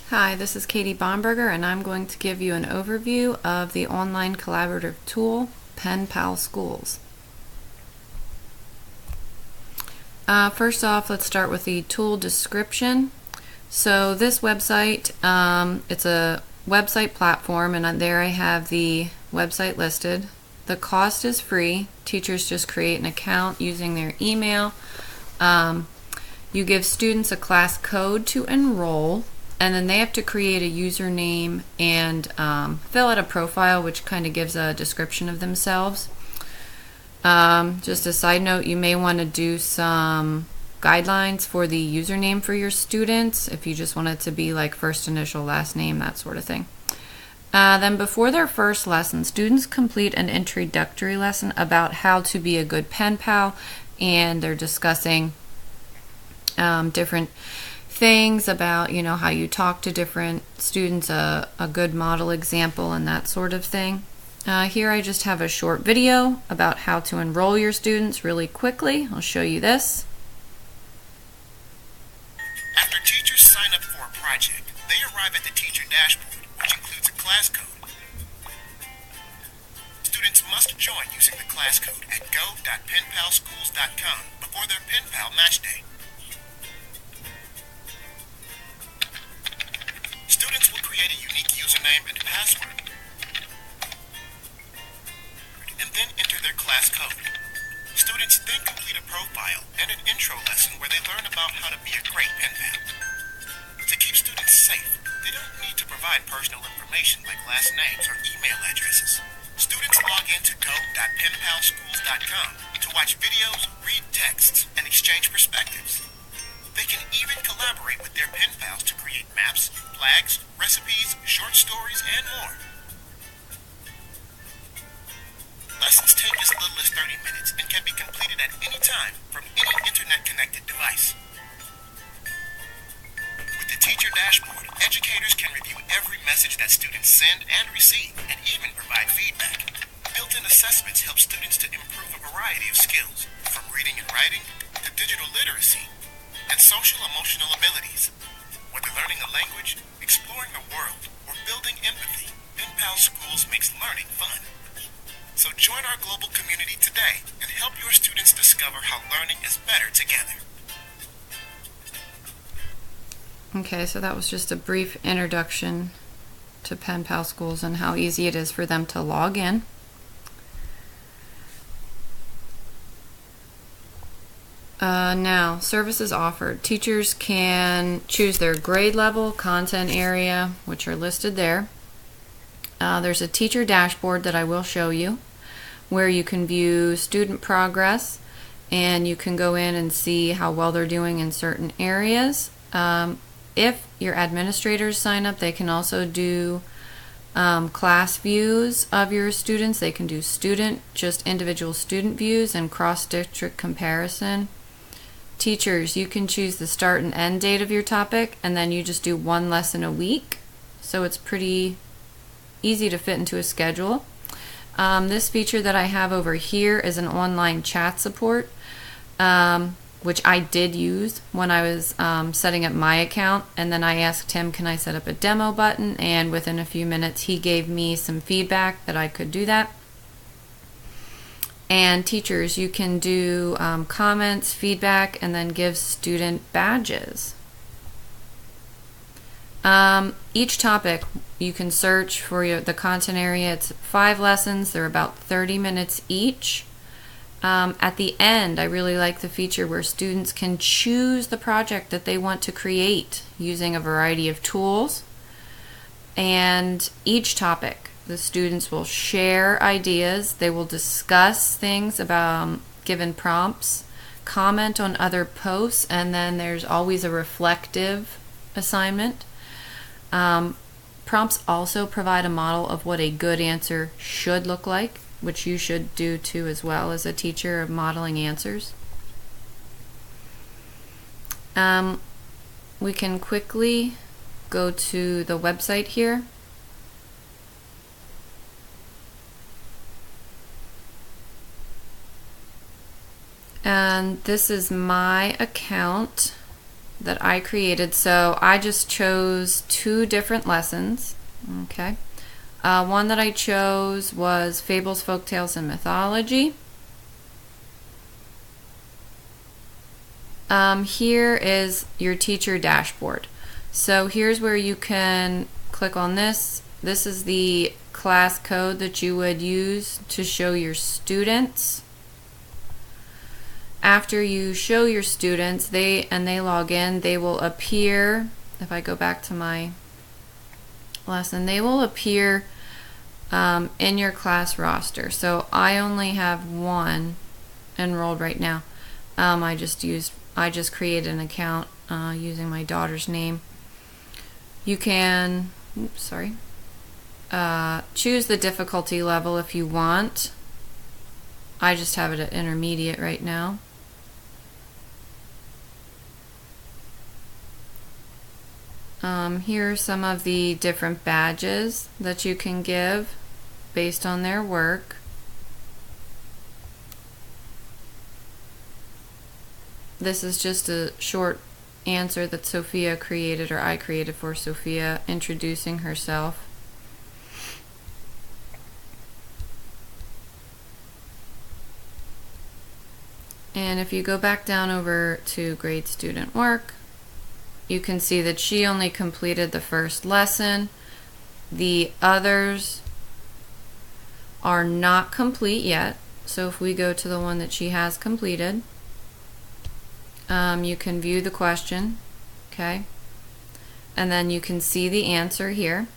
Hi, this is Katie Bomberger, and I'm going to give you an overview of the online collaborative tool, PenPal Schools. First off, let's start with the tool description. So this website, it's a website platform, and there I have the website listed. The cost is free. Teachers just create an account using their email. You give students a class code to enroll, and then they have to create a username and fill out a profile, which kind of gives a description of themselves. Just a side note, you may want to do some guidelines for the username for your students if you just want it to be like first initial, last name, that sort of thing. Then before their first lesson, students complete an introductory lesson about how to be a good pen pal, and they're discussing different things about, how you talk to different students, a good model example, and that sort of thing. Here I just have a short video about how to enroll your students really quickly. I'll show you this. After teachers sign up for a project, they arrive at the teacher dashboard, which includes a class code. Students must join using the class code at go.penpalschools.com before their PenPal match day. Students will create a unique username and password, and then enter their class code. Students then complete a profile and an intro lesson where they learn about how to be a great pen pal. To keep students safe, they don't need to provide personal information like last names or email addresses. Students log in to go.penpalschools.com to watch videos, read texts, and exchange perspectives. They can even collaborate with their pen pals to create maps, flags, recipes, short stories, and more. Lessons take as little as 30 minutes and can be completed at any time from any internet-connected device. With the teacher dashboard, educators can review every message that students send and receive, and even provide feedback. Built-in assessments help students to improve a variety of skills, from reading and writing to digital literacy and social-emotional abilities. Whether learning a language, exploring the world, or building empathy, PenPal Schools makes learning fun. So join our global community today and help your students discover how learning is better together. Okay, so that was just a brief introduction to PenPal Schools and how easy it is for them to log in. Now, services offered. Teachers can choose their grade level, content area, which are listed there. There's a teacher dashboard that I will show you where you can view student progress, and you can go in and see how well they're doing in certain areas. If your administrators sign up, they can also do class views of your students. They can do just individual student views and cross-district comparison. Teachers, you can choose the start and end date of your topic, and then you just do one lesson a week. So it's pretty easy to fit into a schedule. This feature that I have over here is an online chat support, which I did use when I was setting up my account, and then I asked him, can I set up a demo button, and within a few minutes he gave me some feedback that I could do that. And teachers, you can do comments, feedback, and then give student badges. Each topic, you can search for the content area. It's 5 lessons. They're about 30 minutes each. At the end, I really like the feature where students can choose the project that they want to create using a variety of tools. And each topic, the students will share ideas. They will discuss things about given prompts, comment on other posts, and then there's always a reflective assignment. Prompts also provide a model of what a good answer should look like, which you should do too as well as a teacher of modeling answers. We can quickly go to the website here. And this is my account. that I created. So I just chose 2 different lessons. Okay. One that I chose was Fables, Folktales, and Mythology. Here is your teacher dashboard. So here's where you can click on this. This is the class code that you would use to show your students. After you show your students, they log in, they will appear. If I go back to my lesson, they will appear in your class roster. So I only have 1 enrolled right now. I just created an account using my daughter's name. You can, choose the difficulty level if you want. I just have it at intermediate right now. Here are some of the different badges that you can give based on their work. This is just a short answer that Sophia created, or I created for Sophia, introducing herself. And if you go back down over to grade student work, you can see that she only completed the first lesson. The others are not complete yet. So if we go to the one that she has completed, you can view the question, okay? And then you can see the answer here.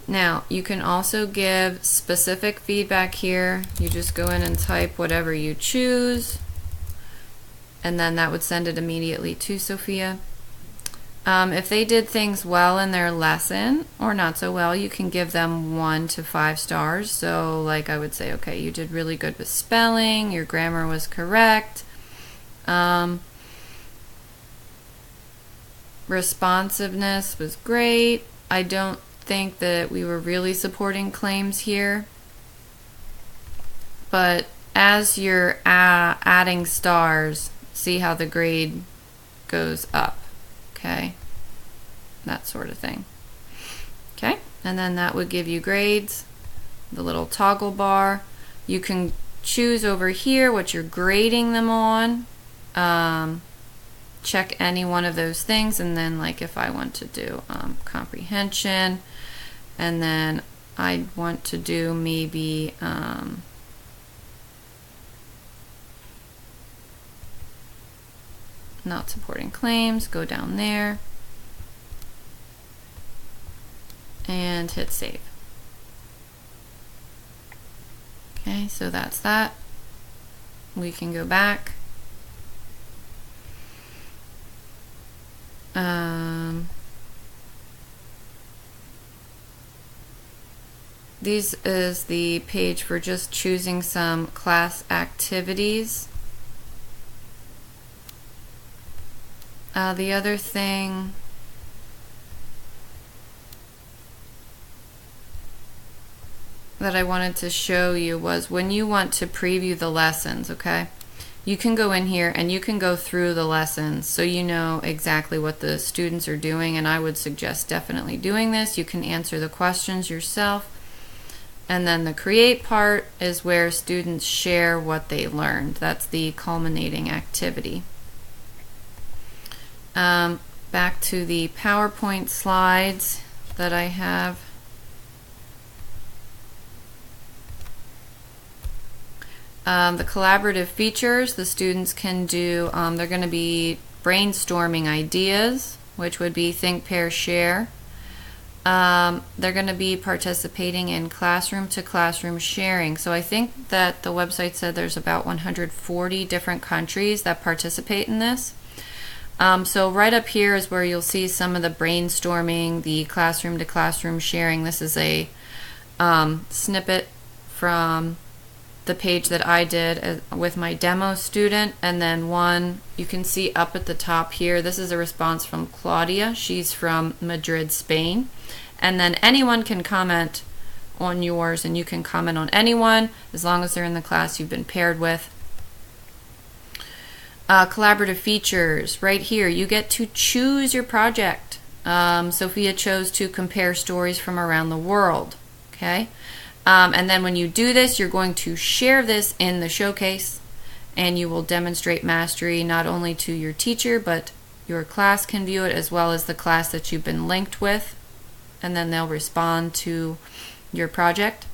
Now, you can also give specific feedback here. You just go in and type whatever you choose, and then that would send it immediately to Sophia. If they did things well in their lesson or not so well, you can give them 1 to 5 stars. So like I would say, okay, you did really good with spelling, your grammar was correct, responsiveness was great. I don't think that we were really supporting claims here, but as you're adding stars, see how the grade goes up. Okay, that sort of thing. Okay, and then that would give you grades, the little toggle bar. You can choose over here what you're grading them on. Check any one of those things, and then like if I want to do comprehension, and then I want to do maybe not supporting claims, go down there and hit save. Okay, so that's that. We can go back. This is the page for just choosing some class activities. The other thing that I wanted to show you was when you want to preview the lessons, okay? You can go in here and you can go through the lessons so you know exactly what the students are doing, and I would suggest definitely doing this. You can answer the questions yourself. And then the create part is where students share what they learned. That's the culminating activity. Back to the PowerPoint slides that I have. The collaborative features the students can do, they're going to be brainstorming ideas, which would be think, pair, share. They're going to be participating in classroom to classroom sharing. So I think that the website said there's about 140 different countries that participate in this. So right up here is where you'll see some of the brainstorming, the classroom to classroom sharing. This is a snippet from the page that I did with my demo student, and then one you can see up at the top here. This is a response from Claudia. She's from Madrid, Spain. And then anyone can comment on yours, and you can comment on anyone as long as they're in the class you've been paired with. Collaborative features, right here, you get to choose your project. Sophia chose to compare stories from around the world. Okay? And then when you do this, you're going to share this in the showcase, and you will demonstrate mastery not only to your teacher, but your class can view it as well as the class that you've been linked with, and then they'll respond to your project.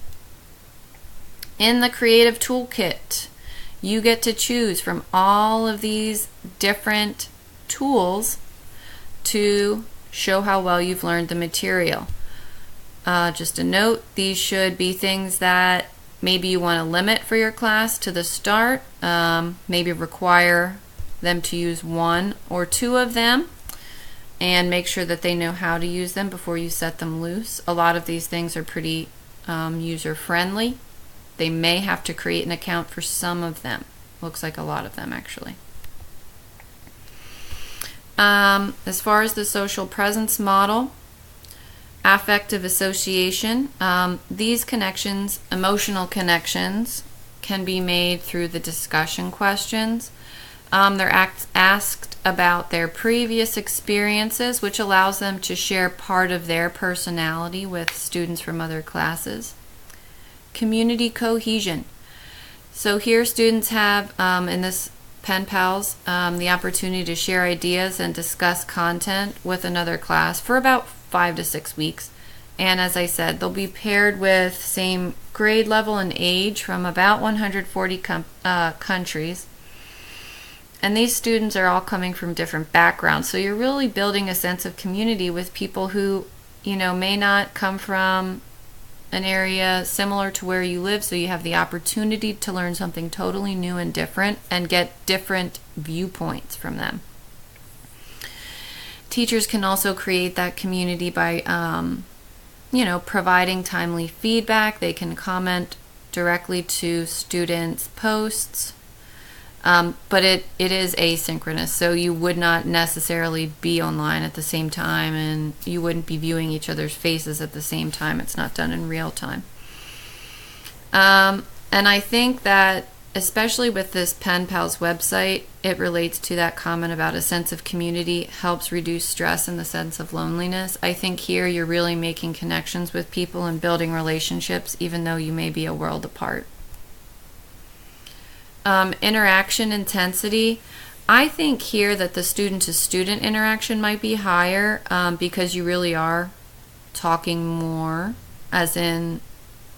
In the Creative Toolkit, you get to choose from all of these different tools to show how well you've learned the material. Just a note, these should be things that maybe you want to limit for your class to the start, maybe require them to use 1 or 2 of them, and make sure that they know how to use them before you set them loose. A lot of these things are pretty user-friendly. They may have to create an account for some of them. Looks like a lot of them, actually. As far as the social presence model, affective association, these connections, emotional connections, can be made through the discussion questions. They're asked about their previous experiences, which allows them to share part of their personality with students from other classes. Community cohesion. So here students have, in this Pen Pals, the opportunity to share ideas and discuss content with another class for about 5 to 6 weeks. And as I said, they'll be paired with same grade level and age from about 140 countries. And these students are all coming from different backgrounds. So you're really building a sense of community with people who, may not come from an area similar to where you live, so you have the opportunity to learn something totally new and different and get different viewpoints from them. Teachers can also create that community by, providing timely feedback. They can comment directly to students' posts, but it is asynchronous, so you would not necessarily be online at the same time, and you wouldn't be viewing each other's faces at the same time. It's not done in real time. And I think that, especially with this Pen Pals website, it relates to that comment about a sense of community, helps reduce stress and the sense of loneliness. I think here you're really making connections with people and building relationships, even though you may be a world apart. Interaction intensity. I think here that the student-to-student interaction might be higher because you really are talking more, as in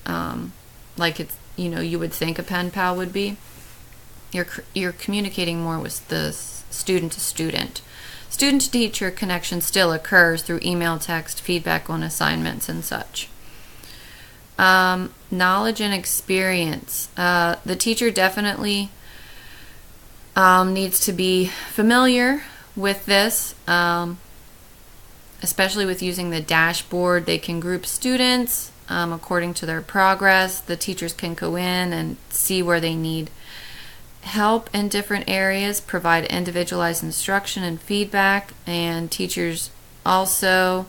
like it's, you would think a pen pal would be. You're communicating more with the student-to-student. Student-to-teacher connection still occurs through email, text, feedback on assignments, and such. Knowledge and experience. The teacher definitely needs to be familiar with this, especially with using the dashboard. They can group students according to their progress. The teachers can go in and see where they need help in different areas, provide individualized instruction and feedback, and teachers also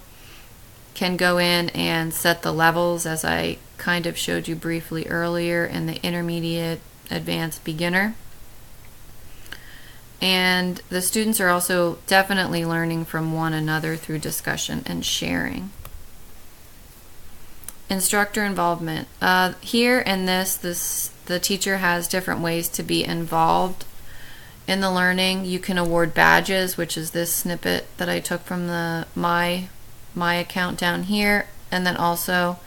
can go in and set the levels, as I kind of showed you briefly earlier, in the intermediate, advanced, beginner. And the students are also definitely learning from one another through discussion and sharing. Instructor involvement. Here in this, the teacher has different ways to be involved in the learning. You can award badges, which is this snippet that I took from the my account down here, and then also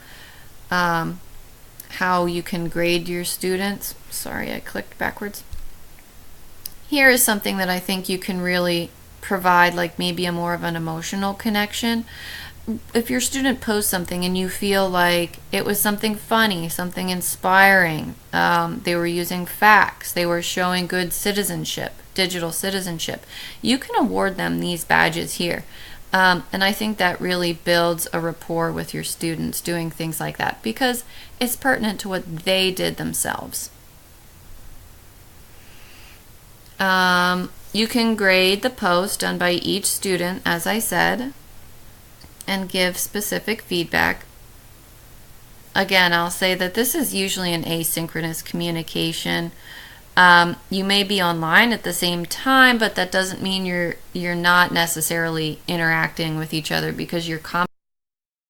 how you can grade your students. Sorry, I clicked backwards. Here is something that I think you can really provide, like maybe a more of an emotional connection. If your student posts something and you feel like it was something funny, something inspiring, they were using facts, they were showing good citizenship, digital citizenship, you can award them these badges here. And I think that really builds a rapport with your students doing things like that, because it's pertinent to what they did themselves. You can grade the post done by each student, as I said, and give specific feedback. Again, I'll say that this is usually an asynchronous communication. You may be online at the same time, but that doesn't mean you're not necessarily interacting with each other, because you're